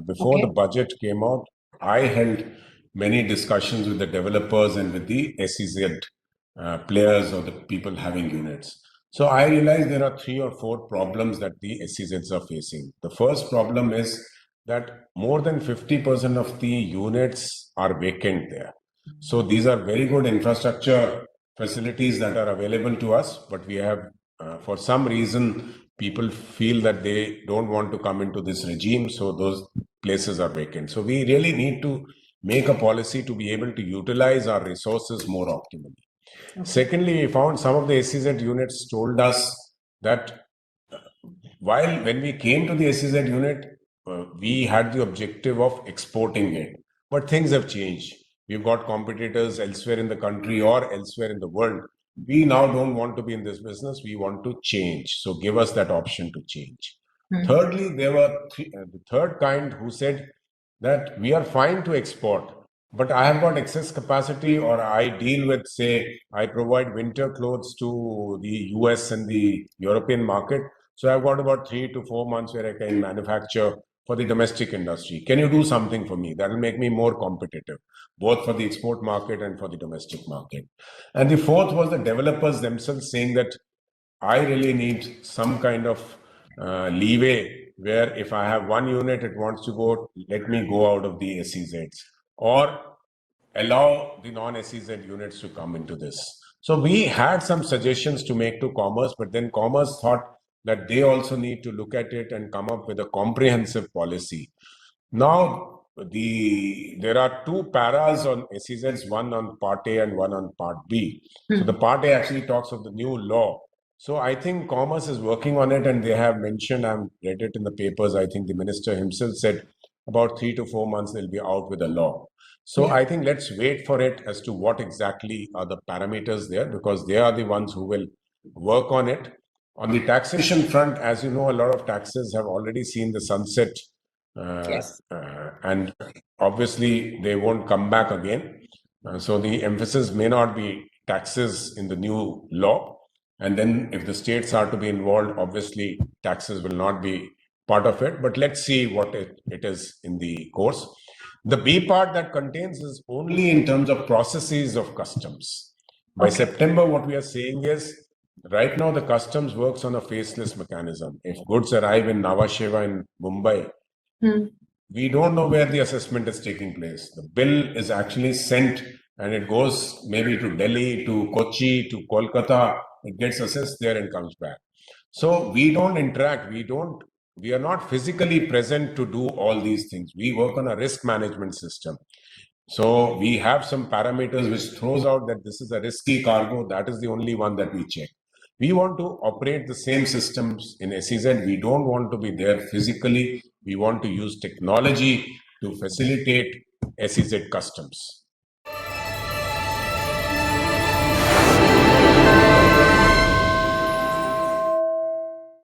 before the budget came out, I held many discussions with the developers and with the SEZ players or the people having units. So I realized there are 3 or 4 problems that the SEZs are facing. The first problem is that more than 50% of the units are vacant there. So these are very good infrastructure facilities that are available to us, but we have, for some reason, people feel that they don't want to come into this regime, so those places are vacant. So we really need to make a policy to be able to utilize our resources more optimally. Okay. Secondly, we found some of the SEZ units told us that when we came to the SEZ unit, we had the objective of exporting it, but things have changed. We've got competitors elsewhere in the country or elsewhere in the world. We now don't want to be in this business. We want to change. So give us that option to change. Thirdly, there were the third kind who said that we are fine to export, but I have got excess capacity, or I deal with, say, I provide winter clothes to the US and the European market. So I've got about 3 to 4 months where I can manufacture for the domestic industry. Can you do something for me? That will make me more competitive, both for the export market and for the domestic market. And the fourth was the developers themselves saying that I really need some kind of leeway where if I have one unit, it wants to go, let me go out of the SEZs, or allow the non-SEZ units to come into this. So we had some suggestions to make to Commerce, but then Commerce thought that they also need to look at it and come up with a comprehensive policy. Now, there are 2 paras on SEZs, one on Part A and one on Part B. So the Part A actually talks of the new law. So I think Commerce is working on it, and they have mentioned, I've read it in the papers, I think the minister himself said about 3 to 4 months they'll be out with a law. So I think let's wait for it as to what exactly are the parameters there, because they are the ones who will work on it. On the taxation front, as you know, a lot of taxes have already seen the sunset, and obviously they won't come back again. So the emphasis may not be taxes in the new law. And then if the states are to be involved, obviously taxes will not be part of it. But let's see what it is in the course. The B part that contains is only in terms of processes of customs. By September, what we are saying is, right now the customs works on a faceless mechanism. If goods arrive in Nhava Sheva in Mumbai, we don't know where the assessment is taking place. The bill is actually sent and it goes maybe to Delhi, to Kochi, to Kolkata. It gets assessed there and comes back. So we don't interact. We are not physically present to do all these things. We work on a risk management system. So we have some parameters which throws out that this is a risky cargo. That is the only one that we check. We want to operate the same systems in SEZ. We don't want to be there physically. We want to use technology to facilitate SEZ customs.